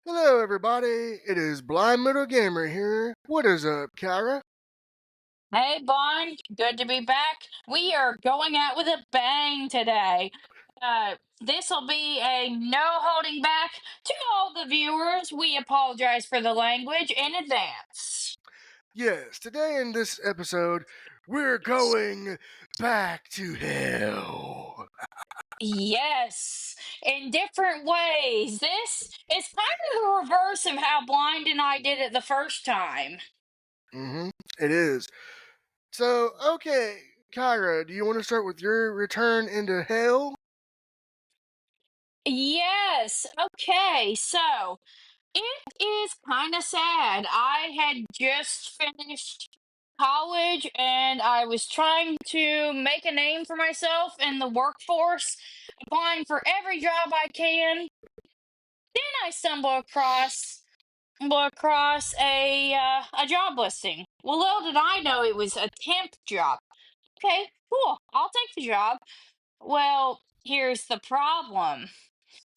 Hello, everybody. It is Blind Middle Gamer here. What is up, KAira? Hey, Bond, good to be back. We are going out with a bang today. This will be a no holding back to all the viewers. We apologize for the language in advance. Yes, today in this episode, we're going back to hell. Yes, in different ways. This is kind of the reverse of how Blind and I did it the first time. Mm-hmm. It is. So, okay, KAira, do you want to start with your return into hell? Yes, okay, so. It is kind of sad. I had just finished college and I was trying to make a name for myself in the workforce, applying for every job I can. Then I stumble across a job listing. Well, little did I know it was a temp job. Okay, cool. I'll take the job. Well, here's the problem.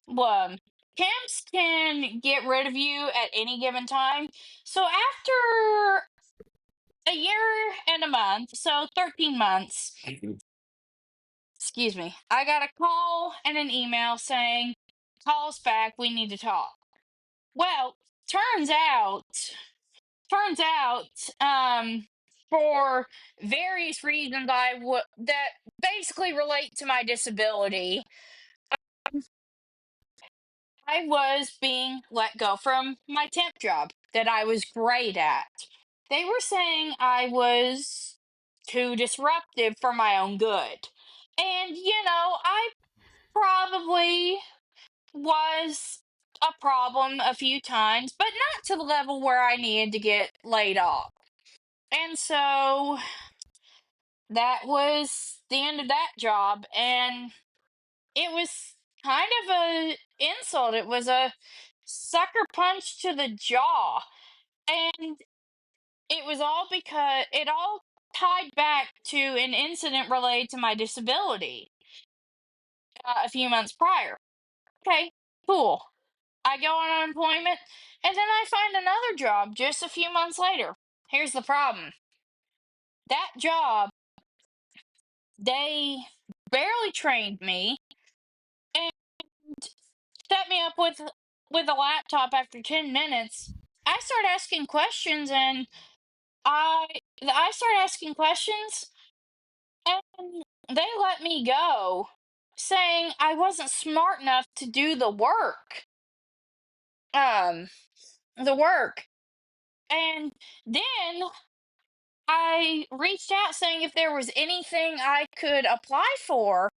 Well, camps can get rid of you at any given time. So after a year and a month, so 13 months, excuse me, I got a call and an email saying, call us back, we need to talk. Well, turns out, turns out, for various reasons that basically relate to my disability, I was being let go from my temp job that I was great at. They were saying I was too disruptive for my own good. And, I probably was a problem a few times, but not to the level where I needed to get laid off. And so that was the end of that job. And it was kind of a insult. It was a sucker punch to the jaw. And it was all because it all tied back to an incident related to my disability a few months prior. Okay, cool. I go on unemployment and then I find another job just a few months later. Here's the problem. That job, they barely trained me and set me up with a laptop after 10 minutes. I start asking questions and I I start asking questions and they let me go saying I wasn't smart enough to do um the work. And then I reached out saying if there was anything I could apply for.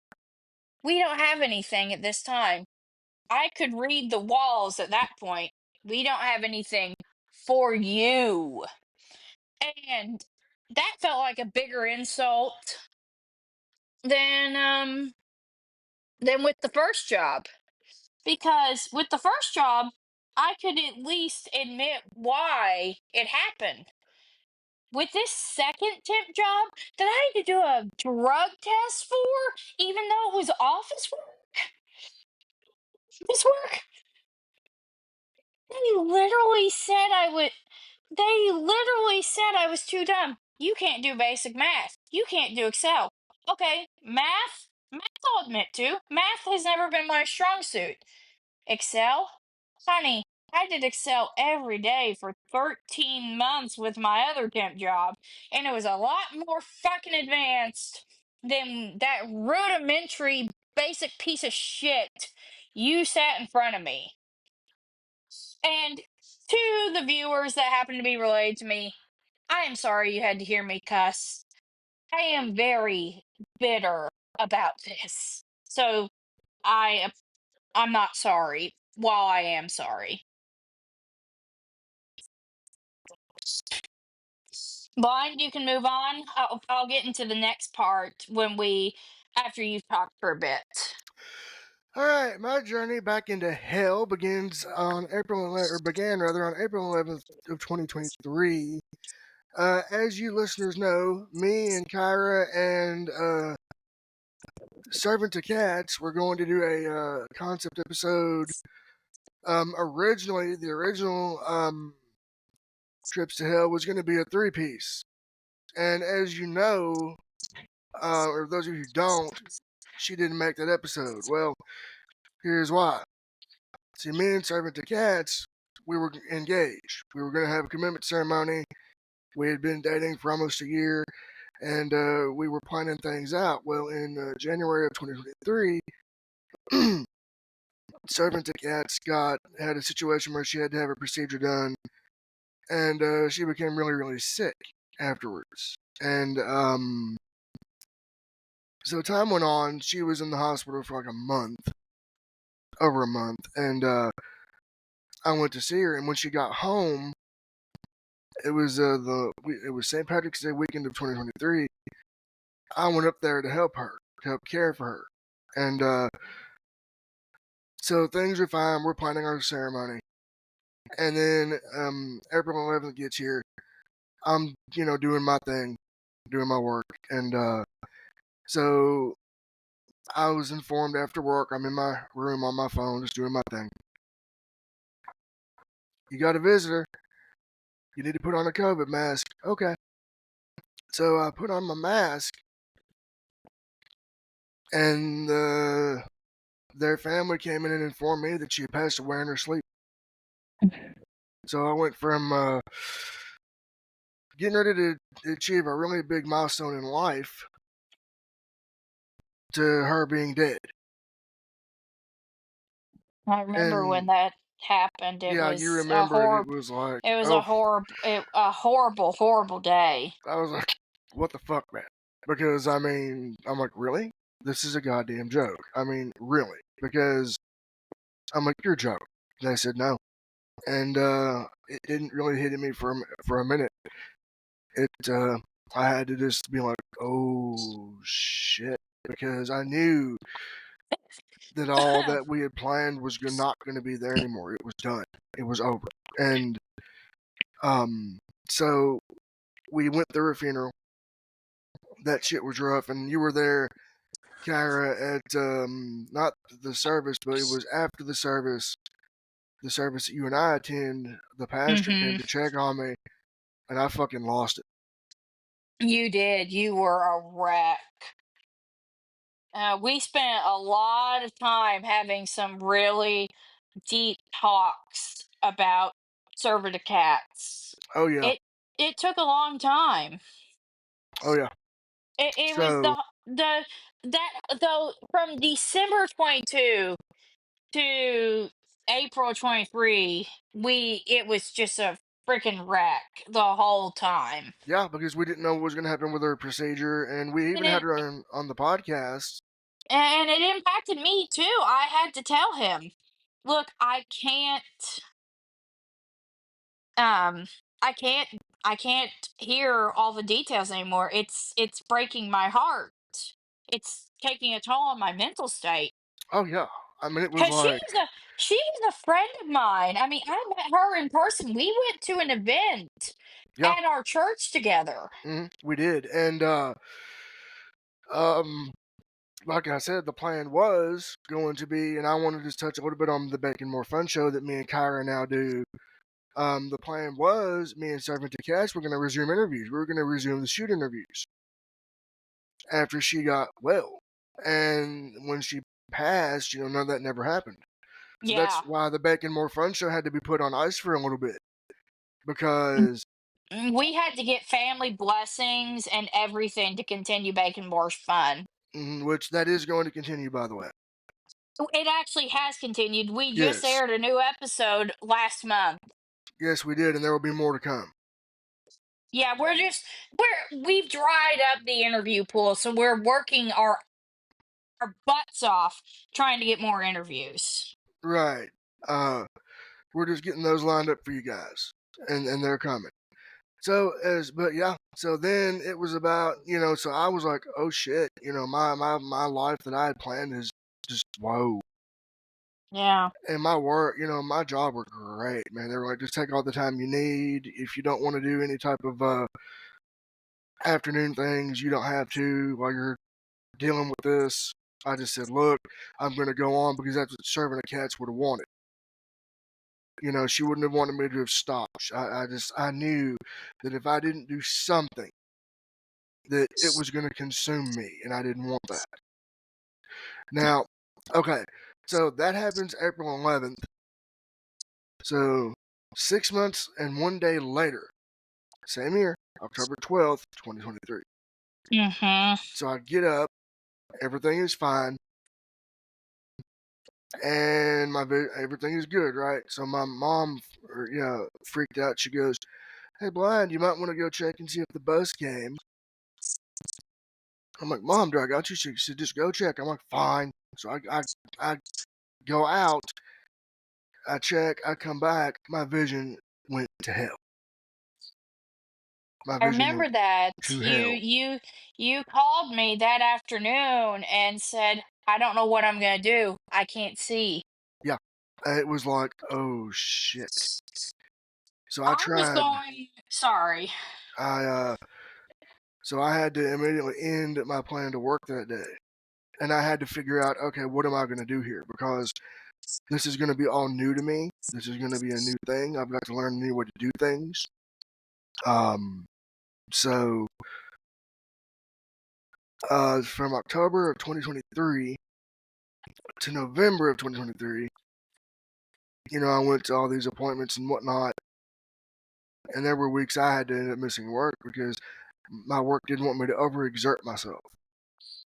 We don't have anything at this time. I could read the walls at that point. We don't have anything for you. And that felt like a bigger insult than um than with the first job. Because with the first job, I could at least admit why it happened. With this second temp job that I had to do a drug test for, even though it was office work, they literally said I would. They literally said I was too dumb. You can't do basic math. You can't do Excel. Okay, math I'll admit to. Math has never been my strong suit. Excel? Honey, I did Excel every day for 13 months with my other temp job, and it was a lot more fucking advanced than that rudimentary basic piece of shit you sat in front of me. And to the viewers that happen to be related to me, I am sorry you had to hear me cuss. I am very bitter about this. So I I'm not sorry while I am sorry. Blind, you can move on. I'll get into the next part after you've talked for a bit. Alright, my journey back into hell begins on began rather on April 11th of 2023. As you listeners know, me and KAira and Servant to Cats, we're going to do a concept episode Originally, the original Trips to Hell was going to be a three-piece. And as you know, or those of you who don't, she didn't make that episode. Well, here's why. See, me and Servant to Cats, we were engaged. We were going to have a commitment ceremony. We had been dating for almost a year, and we were planning things out. Well, in January of 2023, Servant to Cats had a situation where she had to have a procedure done, and she became really, really sick afterwards. And so time went on. She was in the hospital for like a month, over a month, and I went to see her. And when she got home, it was St. Patrick's Day weekend of 2023. I went up there to help her, to help care for her, and so things are fine. We're planning our ceremony, and then April 11th gets here. I'm doing my thing, doing my work, and so I was informed after work. I'm in my room on my phone, just doing my thing. You got a visitor. You need to put on a COVID mask. Okay. So I put on my mask, and their family came in and informed me that she had passed away in her sleep. So I went from getting ready to achieve a really big milestone in life to her being dead. I remember when And that happened. It yeah, you was a remember it. It horrible. was like, It was oh, a horrible, horrible day. I was like, what the fuck, man? Because I mean, I'm like, really? This is a goddamn joke. I mean, really? Because I'm like, you're a joke. And they said no, and it didn't really hit me for a minute. It I had to just be like, oh shit, because I knew that all that we had planned was not going to be there anymore. It was done. It was over. And um, so we went through a funeral. That shit was rough, and you were there, KAira, at not the service, but it was after the service that you and I attend. The pastor came Hmm. to check on me, and I fucking lost it. You did. You were a wreck. We spent a lot of time having some really deep talks about server to cats. Oh yeah, It it took a long time. oh yeah. It was So the that though from December 22 to April 23, it was just a freaking wreck the whole time. yeah, because we didn't know what was going to happen with her procedure, and we And even had it her on the podcast. and it impacted me too. I had to tell him, "Look, um I can't I can't hear all the details anymore. It's breaking my heart. It's taking a toll on my mental state." Oh yeah, I mean it was Cause like, she was a friend of mine. I mean, I met her in person. We went to an event yeah, at our church together. we did, and um, like I said, the plan was going to be, and I wanted to just touch a little bit on the Bacon More Fun show that me and KAira now do. The plan was me and Servant to Cash were going to resume interviews. We were going to resume the shoot interviews after she got well, and when she passed, none of that never happened. So that's Yeah. why the Bacon More Fun show had to be put on ice for a little bit because, We had to get family blessings and everything to continue making more fun. which that is going to continue, by the way. It actually has continued. We just Yes, aired a new episode last month. yes, we did, and there will be more to come. Yeah, we've dried up the interview pool, so we're working our butts off trying to get more interviews. Right. We're just getting those lined up for you guys, and they're coming. But yeah, so then it was about, so I was like, oh shit, my life that I had planned is just whoa. Yeah. And my work, my job were great, man. They were like, just take all the time you need. If you don't want to do any type of afternoon things, you don't have to while you're dealing with this. I just said, look, I'm going to go on because that's what serving the cats would have wanted. She wouldn't have wanted me to have stopped. I knew that if I didn't do something, that it was going to consume me, and I didn't want that. Now, okay, so that happens April 11th. So 6 months and 1 day later, same year, October 12th, 2023. Mhm. So I get up, everything is fine, and everything is good, right? So my mom, freaked out. She goes, "Hey, Blind, you might want to go check and see if the bus came." I'm like, "Mom, do I got you?" She said, "Just go check." I'm like, "Fine." So I go out, I check, I come back, my vision went to hell. My I vision went remember that to you hell. you you called me that afternoon and said, "I don't know what I'm gonna do. I can't see." Yeah. It was like, "Oh shit." So I I was tried. going, sorry. I so I had to immediately end my plan to work that day. And I had to figure out, okay, what am I going to do here? Because this is going to be all new to me. This is going to be a new thing. I've got to learn a new way to do things. Um, so from October of 2023 to November of 2023, I went to all these appointments and whatnot. And there were weeks I had to end up missing work because my work didn't want me to overexert myself.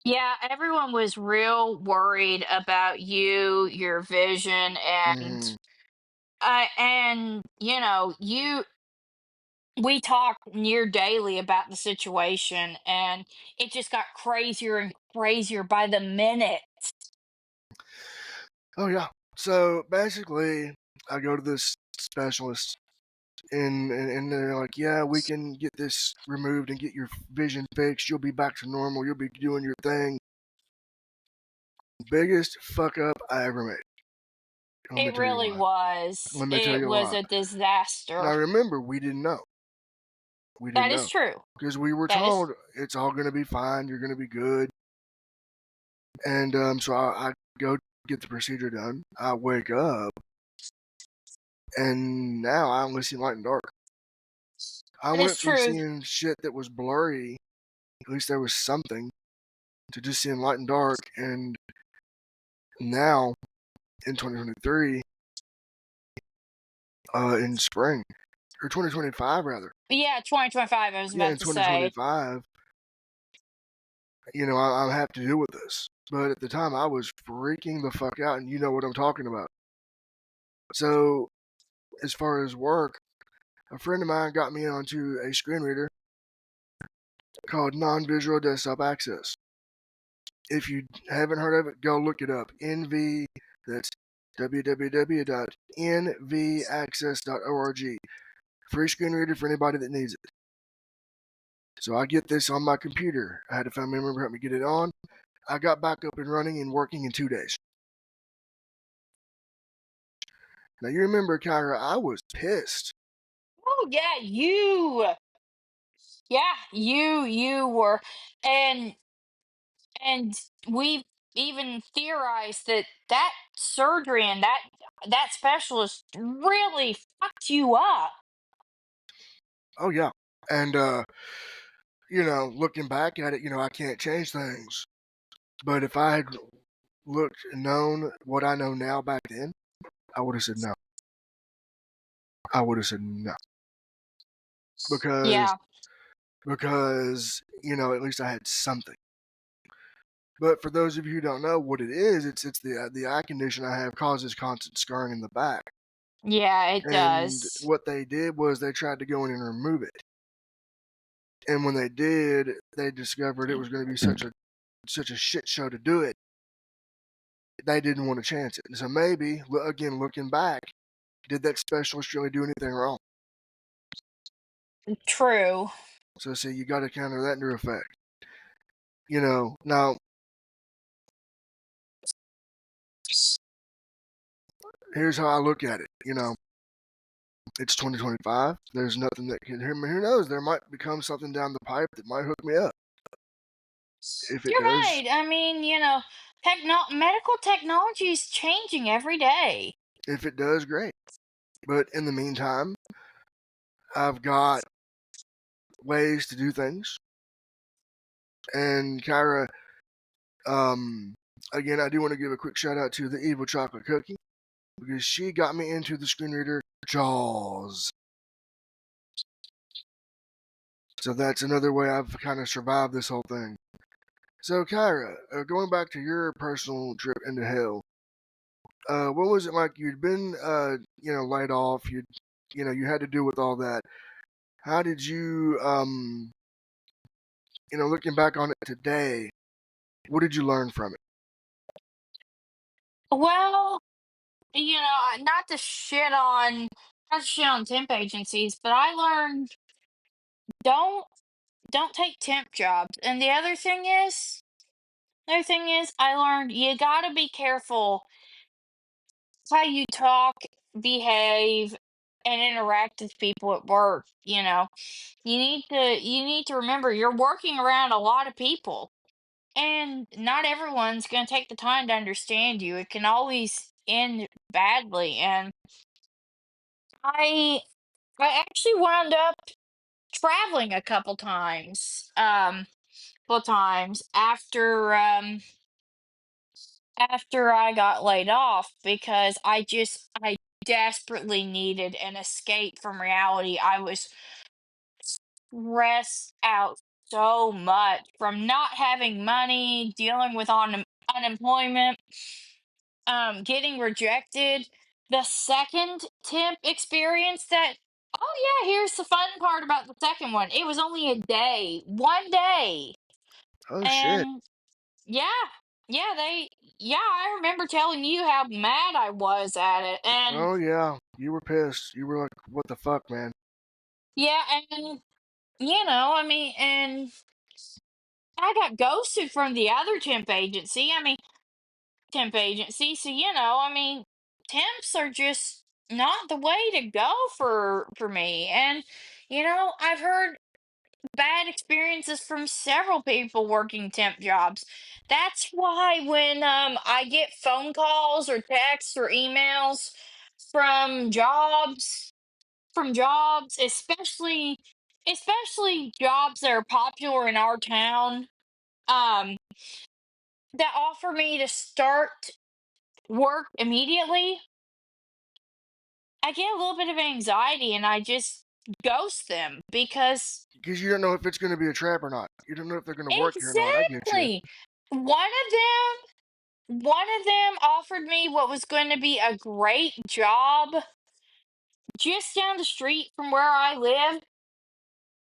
Yeah, everyone was real worried about you, your vision, Hmm. and we talk near daily about the situation, and it just got crazier and crazier by the minute. Oh yeah. So basically, I go to this specialist, and they're like, "Yeah, we can get this removed and get your vision fixed. You'll be back to normal. You'll be doing your thing." Biggest fuck up I ever made. Let me It tell you really why. was. Let me tell It you was why. a disaster. Now remember, we didn't know. We didn't That know is true. because we were That is told it's all going to be fine. You're going to be good. And so I go get the procedure done. I wake up, and now I only see light and dark. I that is went from true. seeing shit that was blurry, at least there was something, to just seeing light and dark. And now in 2023, in spring, or 2025 rather, Yeah, 2025, I was yeah, about in to say. 2025, I have to deal with this. But at the time, I was freaking the fuck out, and you know what I'm talking about. So, as far as work, a friend of mine got me onto a screen reader called Non-Visual Desktop Access. If you haven't heard of it, go look it up. NV, that's www.nvaccess.org. Free screen reader for anybody that needs it. So I get this on my computer. I had a family member help me get it on. I got back up and running and working in 2 days. Now you remember, KAira, I was pissed. Oh yeah, you were, and and we even theorized that that surgery and that specialist really fucked you up. Oh yeah. And looking back at it, I can't change things. But if I had looked and known what I know now back then, I would have said no. I would have said no. Because Yeah, at least I had something. But for those of you who don't know what it is, it's the eye condition I have causes constant scarring in the back. yeah, it And does. what they did was they tried to go in and remove it. And when they did, they discovered it was going to be such a shit show to do it. They didn't want to chance it. And so maybe, again, looking back, did that specialist really do anything wrong? True. So see, you got to counter that into effect. Now here's how I look at it. It's 2025. There's nothing that can. Who knows? There might become something down the pipe that might hook me up. If it You're does, right. I mean, medical technology is changing every day. if it does, great. But in the meantime, I've got ways to do things. And Kyra, um, again, I do want to give a quick shout out to the Evil Chocolate Cookie because she got me into the screen reader Jaws. So that's another way I've kind of survived this whole thing. So, Kyra, going back to your personal trip into hell, what was it like? You'd been, laid off. You had to deal with all that. How did you, looking back on it today, what did you learn from it? Well, not to shit on temp agencies, but I learned don't don't take temp jobs. And the other thing is I learned you got to be careful how you talk, behave, and interact with people at work. You need to remember you're working around a lot of people, and not everyone's going to take the time to understand you. It can always end badly. And I I actually wound up traveling a couple times after I got laid off because I desperately needed an escape from reality. I was stressed out so much from not having money, dealing with unemployment, getting rejected. The second temp experience that oh yeah, here's the fun part about the second one. It was only a day, one day. Oh shit! And yeah, yeah, I remember telling you how mad I was at it. And Oh yeah, you were pissed. You were like, "What the fuck, man?" yeah, and and I got ghosted from the other temp agency. So, temps are just not the way to go for me. And, I've heard bad experiences from several people working temp jobs. That's why when I get phone calls or texts or emails from jobs, especially jobs that are popular in our town, um, that offer me to start work immediately, I get a little bit of anxiety and I just ghost them because Because you don't know if it's going to be a trap or not. You don't know if they're going to work here or not. I get you. exactly. One of them offered me what was going to be a great job just down the street from where I live,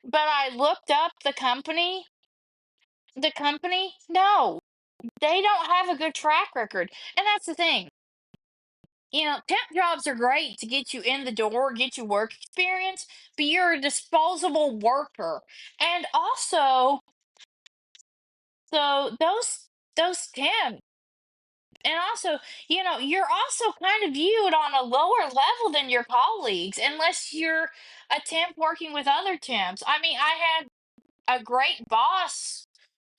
but I looked up the company, no, they don't have a good track record. And that's the thing. Temp jobs are great to get you in the door, get you work experience, but you're a disposable worker. And also, so those temps, and also, you're also kind of viewed on a lower level than your colleagues, unless you're a temp working with other temps. I mean, I had a great boss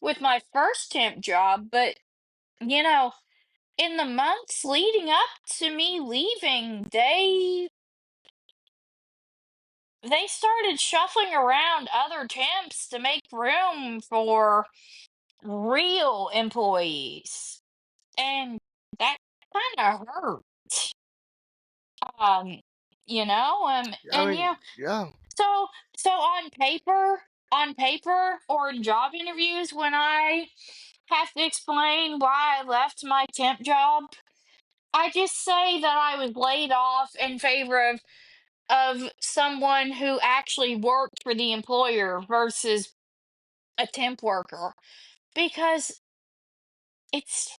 with my first temp job, but you know, in the months leading up to me leaving, they started shuffling around other temps to make room for real employees. And that kind of hurt. Um, I and mean, yeah, yeah. so so on paper or in job interviews, when I have to explain why I left my temp job, I just say that I was laid off in favor of someone who actually worked for the employer versus a temp worker, because it's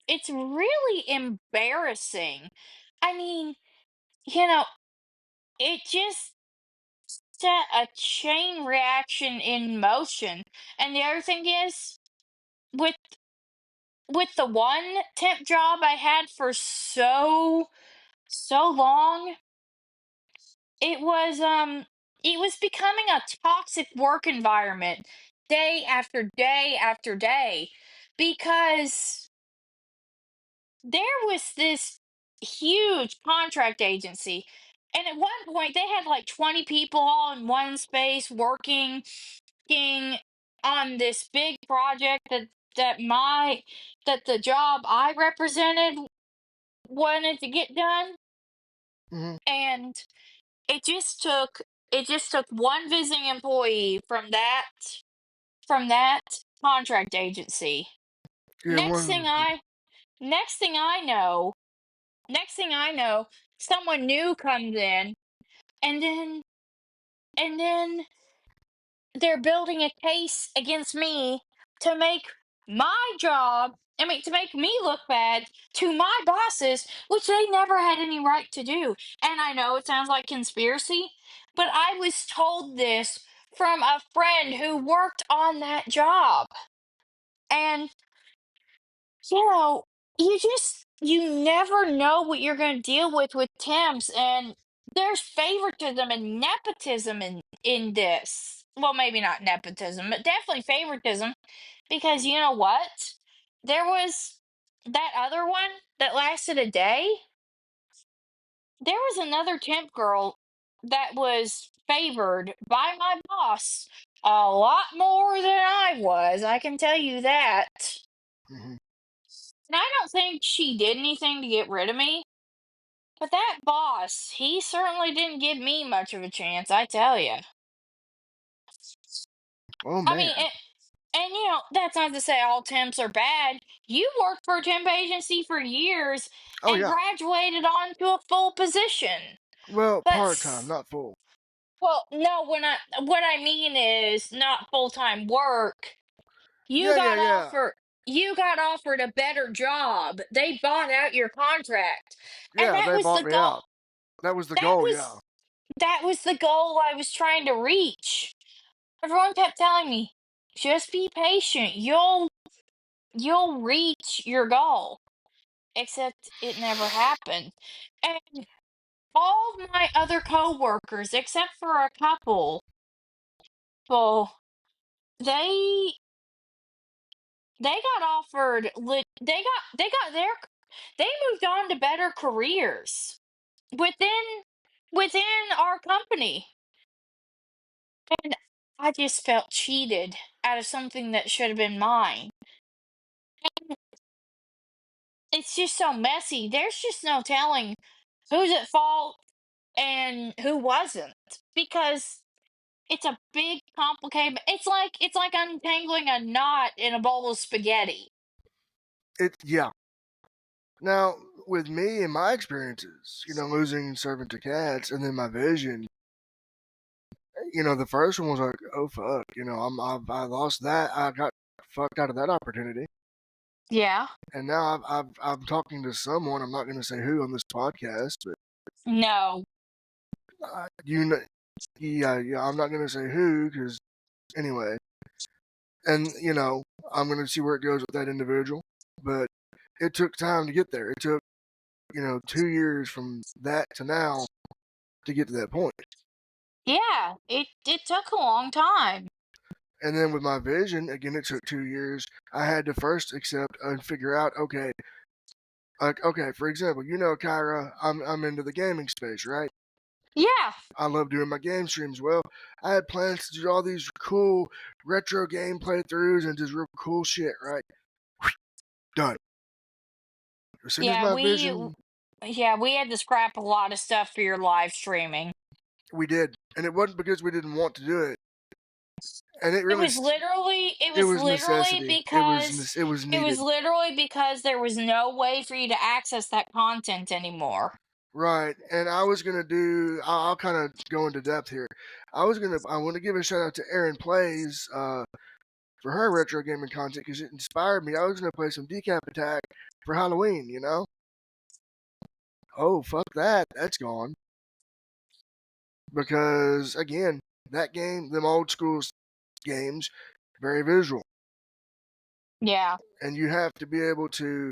it's really embarrassing. I mean, you know, it just set a chain reaction in motion. And the other thing is, with the one temp job I had for so long, it was becoming a toxic work environment day after day after day, because there was this huge contract agency, And at one point, they had like 20 people all in one space working on this big project that the job I represented wanted to get done. Hmm. And it just took one visiting employee from that contract agency. Yeah, Next one. thing I next thing I know, next thing I know, someone new comes in, and then they're building a case against me to make my job, I mean, to make me look bad to my bosses, which they never had any right to do. And I know it sounds like conspiracy, but I was told this from a friend who worked on that job. And, you know, you never know what you're going to deal with temps. And there's favoritism and nepotism in this. Well, maybe not nepotism, but definitely favoritism, because you know what? There was that other one that lasted a day. There was another temp girl that was favored by my boss a lot more than I was. I can tell you that. Hmm. And I don't think she did anything to get rid of me. But that boss, he certainly didn't give me much of a chance, I tell you. Oh I man. mean, and that's not to say all temps are bad. You worked for a temp agency for years Oh and yeah. graduated onto a full position. Well, But part time, not full. well, no, what I mean is not full-time work. You Yeah, yeah, got yeah, offered you got offered a better job. They bought out your contract. And yeah. They bought me out. That was the that goal. Yeah. was that was the goal I was trying to reach. Everyone kept telling me, just be patient. You'll reach your goal. Except it never happened. And all of my other coworkers, except for a couple, well, they they got offered they got they moved on to better careers within our company. And I just felt cheated out of something that should have been mine. It's just so messy. There's just no telling who's at fault and who wasn't, because it's a big complicated, it's like untangling a knot in a bowl of spaghetti. Yeah. Now, with me and my experiences, losing and serving to cats, and then my vision, the first one was like, oh fuck, I lost that. I got fucked out of that opportunity, Yeah. and now I'm talking to someone. I'm not going to say who on this podcast, but No. you know, yeah, yeah. I'm not going to say who because anyway, and I'm going to see where it goes with that individual, but it took time to get there. It took 2 years from that to now to get to that point. Yeah, it took a long time. And then with my vision, again, it took 2 years. I had to first accept and figure out, okay, like, okay, for example, KAira, I'm into the gaming space, right? Yeah. I love doing my game streams. Well, I had plans to do all these cool retro game playthroughs and just real cool shit, right? Done. As soon as Yeah, my we vision, yeah, we had to scrap a lot of stuff for your live streaming. we did, and it wasn't because we didn't want to do it, and It was literally it it was was literally necessity. because It was it was needed. literally because there was no way for you to access that content anymore. Right, and I was gonna do. I'll kind of go into depth here. I want to give a shout out to Erin Plays for her retro gaming content because it inspired me. I was gonna play some Decap Attack for Halloween. Oh fuck that, that's gone because again, that game, them old school games, very visual, Yeah. and you have to be able to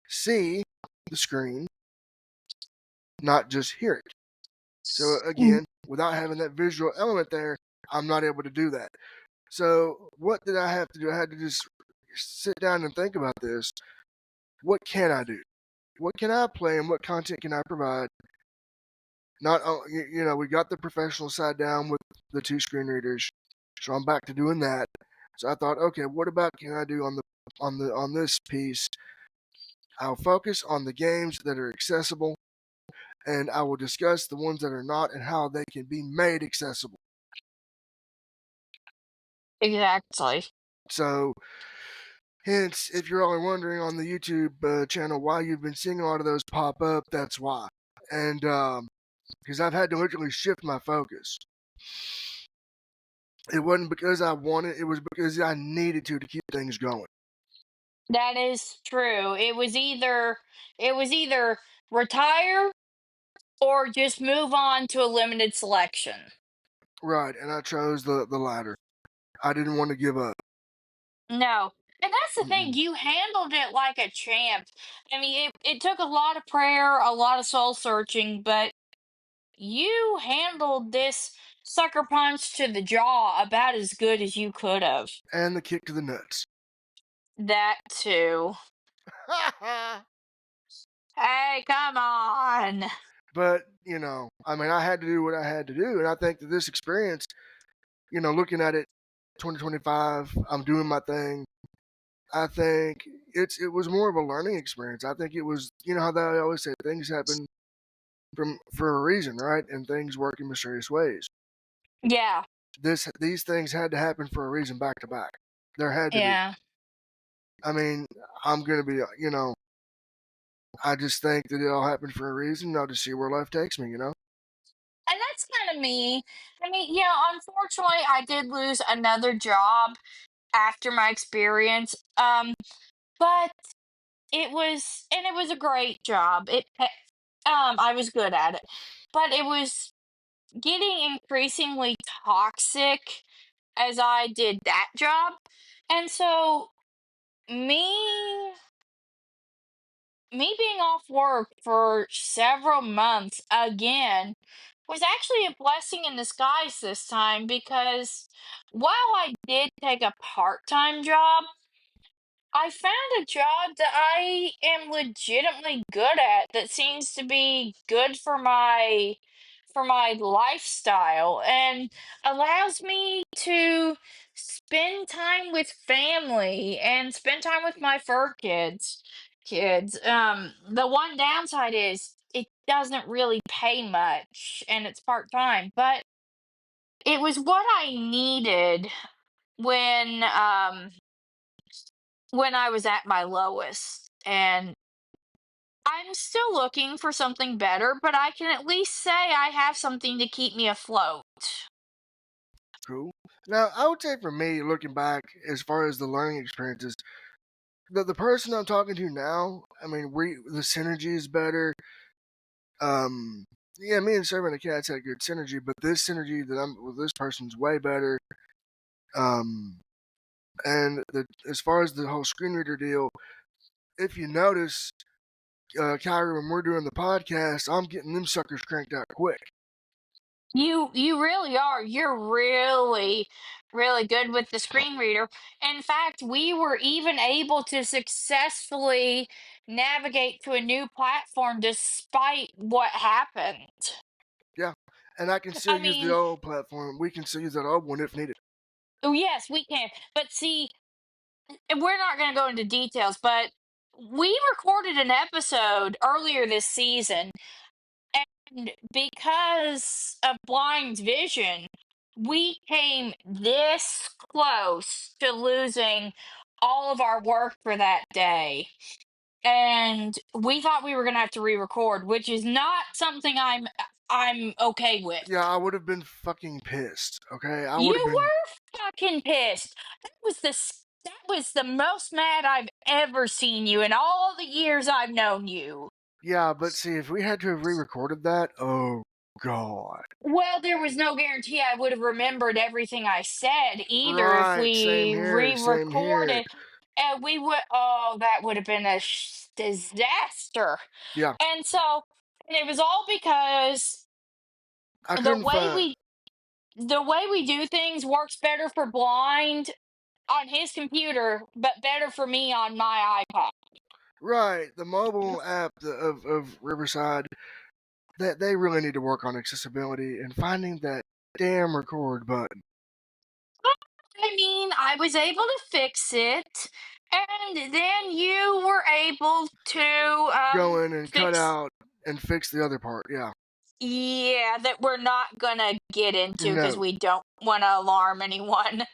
see the screen, not just hear it. So Mm. again, without having that visual element there, I'm not able to do that. So what did I have to do? I had to just sit down and think about this. What can I do? What can I play and what content can I provide Not we got the professional side down with the two screen readers, so I'm back to doing that. So I thought, okay, what about can I do on this piece? I'll focus on the games that are accessible, and I will discuss the ones that are not and how they can be made accessible. Exactly. So, hence, if you're all wondering on the YouTube channel why you've been seeing a lot of those pop up, that's why. And because I've had to literally shift my focus. It wasn't because I wanted; it was because I needed to keep things going. That is true. It was either retire or just move on to a limited selection. Right, and I chose the latter. I didn't want to give up. No. And that's the thing, Mm-mm. you handled it like a champ. I mean, it took a lot of prayer, a lot of soul searching, but you handled this sucker punch to the jaw about as good as you could have. And the kick to the nuts. That too. Hey, come on. But I mean, I had to do what I had to do, and I think that this experience, looking at it, 2025, I'm doing my thing. I think it was more of a learning experience. I think it was, how they always say things happen for a reason, right? And things work in mysterious ways. Yeah, These things had to happen for a reason, back to back. There had to be. yeah. I mean, I'm gonna be, I just think that it all happened for a reason. I'll just see where life takes me. And that's kind of me. I mean, unfortunately, I did lose another job after my experience. But it was a great job. I was good at it, but it was getting increasingly toxic as I did that job, and so me me being off work for several months again was actually a blessing in disguise this time because while I did take a part-time job, I found a job that I am legitimately good at that seems to be good for my lifestyle and allows me to spend time with family and spend time with my fur kids. The one downside is it doesn't really pay much and it's part-time, but it was what I needed when when I was at my lowest. And I'm still looking for something better, but I can at least say I have something to keep me afloat. Cool. Now, I would say for me, looking back, as far as the learning experiences, the person I'm talking to now, I mean, the synergy is better. Yeah, me and Servant the Cats had good synergy, but this synergy that I'm with this person's way better. Um, and as far as the whole screen reader deal, if you notice, KAira, when we're doing the podcast, I'm getting them suckers cranked out quick. You really are. You're really really good with the screen reader. In fact, we were even able to successfully navigate to a new platform despite what happened. Yeah, and I can still I use the mean, old platform. We can still use that old one if needed. oh yes, we can. But see, and we're not going to go into details, but we recorded an episode earlier this season, and because of blind vision, we came this close to losing all of our work for that day. And we thought we were going to have to re-record, which is not something I'm okay with. Yeah, I would have been fucking pissed. Okay, I would have You been. were fucking pissed. That was the most mad I've ever seen you in all the years I've known you. Yeah, but see, if we had to have re-recorded that, oh god. Well, there was no guarantee I would have remembered everything I said either if Right, same we here, same here. re-recorded. And we would, oh, that would have been a disaster. Yeah, And so, and it was all because I the couldn't way find. we the way we do things works better for blind on his computer, but better for me on my iPod. Right, the mobile app of Riverside. that they really need to work on accessibility and finding that damn record button. I mean, I was able to fix it, and then you were able to Go in and cut fix. out and fix the other part. Yeah. Yeah, that we're not gonna get into because No. we don't want to alarm anyone.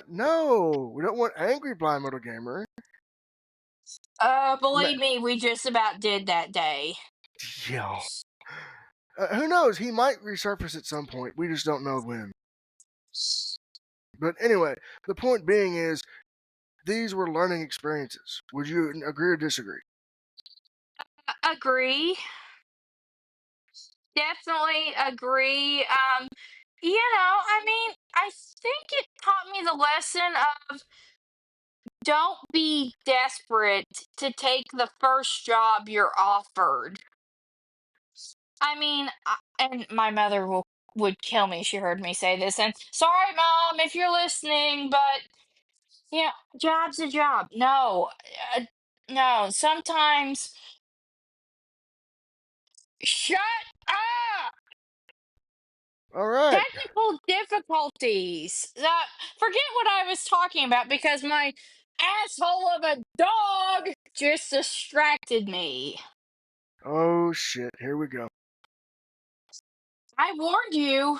No, we don't want angry blind metal gamer. Believe me, we just about did that day. Yeah. Who knows? He might resurface at some point. We just don't know when. But anyway, the point being is these were learning experiences. Would you agree or disagree? Agree. Definitely agree. I mean, I think it taught me the lesson of don't be desperate to take the first job you're offered. I mean, and my mother would kill me. She heard me say this, and sorry, mom, if you're listening, but job's a job. No, uh, no. Sometimes, shut up. All right. Technical difficulties. Forget what I was talking about because my asshole of a dog just distracted me. Oh shit. Here we go. I warned you,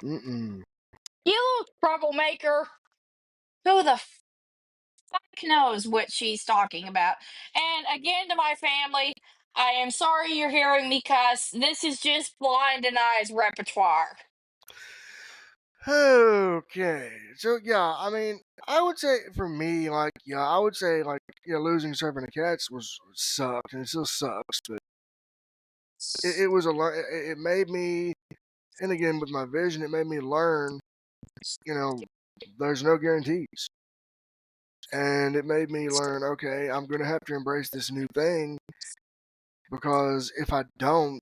Mm-mm. you little troublemaker. Who the fuck knows what she's talking about? And again, to my family, I am sorry you're hearing me cuss. This is just Blind and I's repertoire. Okay. So yeah, I mean, I would say for me, like, yeah, I would say like, yeah, losing Servant of Cats was sucked, and it still sucks. But it was a learn. It made me, and again with my vision, it made me learn. You know, there's no guarantees, and it made me learn. Okay, I'm gonna have to embrace this new thing because if I don't,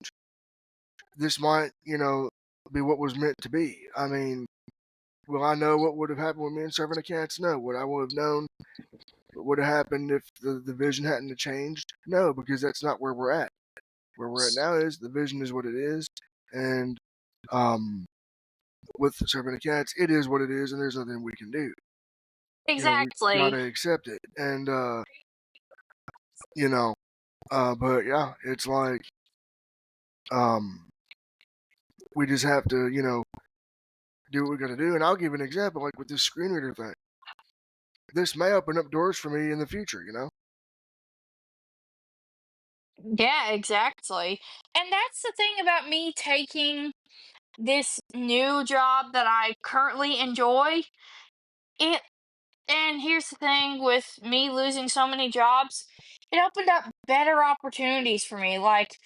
this might, be what was meant to be. I mean, will I know what would have happened with me and Servant of Cats? No. Would I would have known what would have happened if the vision hadn't changed? No, because that's not where we're at. Where we're at now is the vision is what it is, and um, with the Servant of Cats, it is what it is, and there's nothing we can do. We Exactly. gotta accept it, and you know, but yeah, it's like um, we just have to, do what we gotta do. And I'll give an example, like with this screen reader thing. This may open up doors for me in the future. Yeah, exactly. And that's the thing about me taking this new job that I currently enjoy. It and here's the thing with me losing so many jobs, it opened up better opportunities for me. Like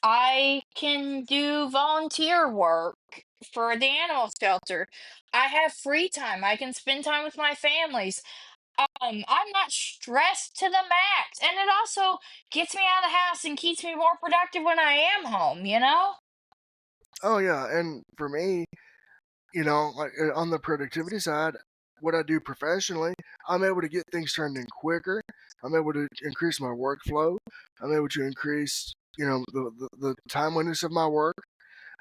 I can do volunteer work for the animal shelter. I have free time. I can spend time with my families. I'm not stressed to the max. And it also gets me out of the house and keeps me more productive when I am home? Oh yeah, and for me, like on the productivity side, what I do professionally, I'm able to get things turned in quicker. I'm able to increase my workflow. I'm able to increase, the timeliness of my work.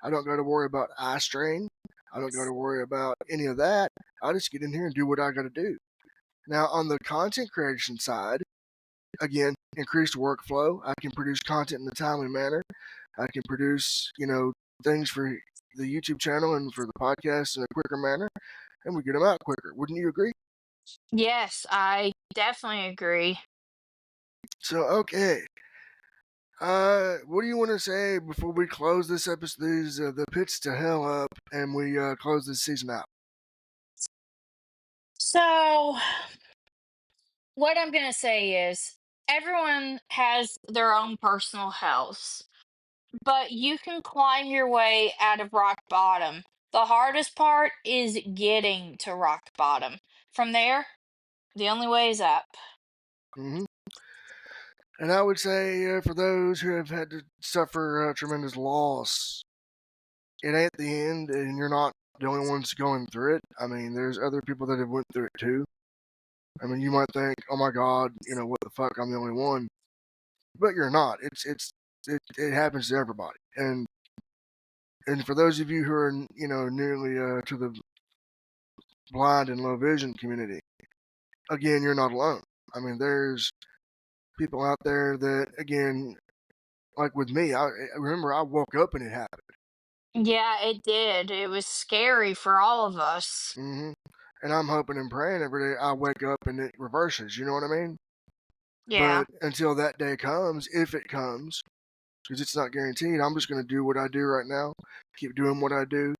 I don't got to worry about eye strain. I don't got to worry about any of that. I just get in here and do what I got to do. Now, on the content creation side, again, increased workflow. I can produce content in a timely manner. I can produce, things for the YouTube channel and for the podcast in a quicker manner, and we get them out quicker. Wouldn't you agree? Yes, I definitely agree. So, okay. What do you want to say before we close this episode, the pits to hell up, and we close this season out? So, what I'm going to say is everyone has their own personal hells, but you can climb your way out of rock bottom. The hardest part is getting to rock bottom. From there, the only way is up. hmm And I would say for those who have had to suffer tremendous loss, it ain't the end, and you're not the only ones going through it. I mean, there's other people that have went through it too. I mean, you might think, "Oh my God, what the fuck? I'm the only one," but you're not. It's it happens to everybody. And for those of you who are nearly to the blind and low vision community, again, you're not alone. I mean, there's people out there that, again, like with me, I remember I woke up and it happened. Yeah, it did. It was scary for all of us. hmm And I'm hoping and praying every day I wake up and it reverses. You know what I mean? Yeah. But until that day comes, if it comes, because it's not guaranteed, I'm just going to do what I do right now, keep doing what I do,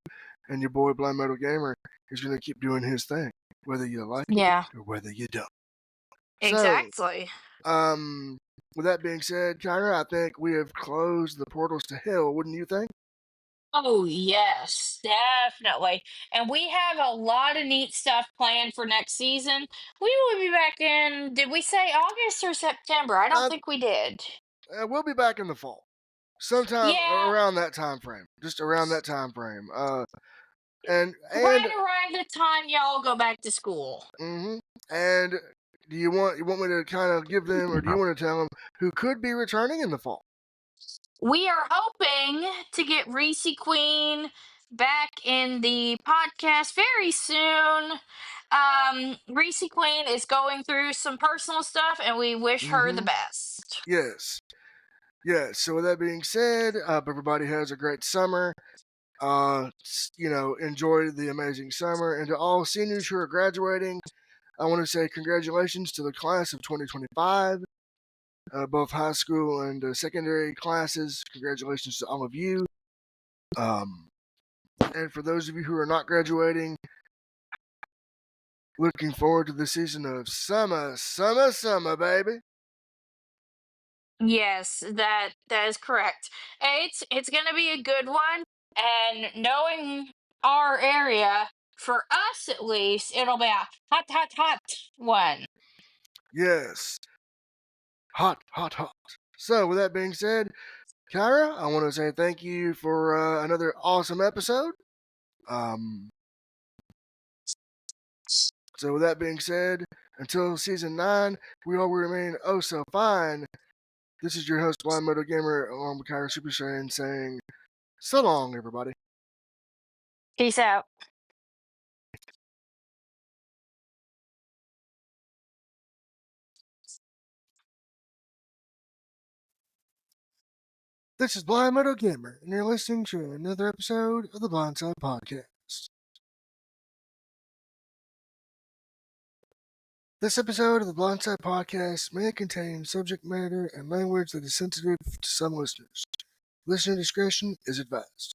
and your boy Blind Metal Gamer is going to keep doing his thing, whether you like it Yeah. or whether you don't. So, Exactly. um, with that being said, Kyra, I think we have closed the portals to hell, wouldn't you think? Oh, yes, definitely. And we have a lot of neat stuff planned for next season. We will be back in, did we say August or September? I don't Uh, think we did. we'll be back in the fall, sometime Yeah, around that time frame, just around that time frame. And right around the time y'all go back to school. hmm and do you want me to kind of give them, or do you want to tell them who could be returning in the fall? We are hoping to get Reese Queen back in the podcast very soon. Reese Queen is going through some personal stuff, and we wish her the hmm best. Yes, yes. So with that being said, hope everybody has a great summer. Enjoy the amazing summer, and to all seniors who are graduating, I want to say congratulations to the class of 2025. Both high school and secondary classes. Congratulations to all of you. Um, and for those of you who are not graduating, looking forward to the season of summer, summer, summer, baby. Yes, that is correct. It's gonna be a good one, and knowing our area, for us at least, it'll be a hot, hot, hot one. Yes, hot, hot, hot. So, with that being said, Kyra, I want to say thank you for another awesome episode. Um, so, with that being said, until season 9, we all remain oh so fine. This is your host, Blind Moto Gamer, along with Kyra Super Saiyan, saying so long, everybody. Peace out. This is Blind Moto Gamer, and you're listening to another episode of the Blindside Podcast. This episode of the Blindside Podcast may contain subject matter and language that is sensitive to some listeners. Listener discretion is advised.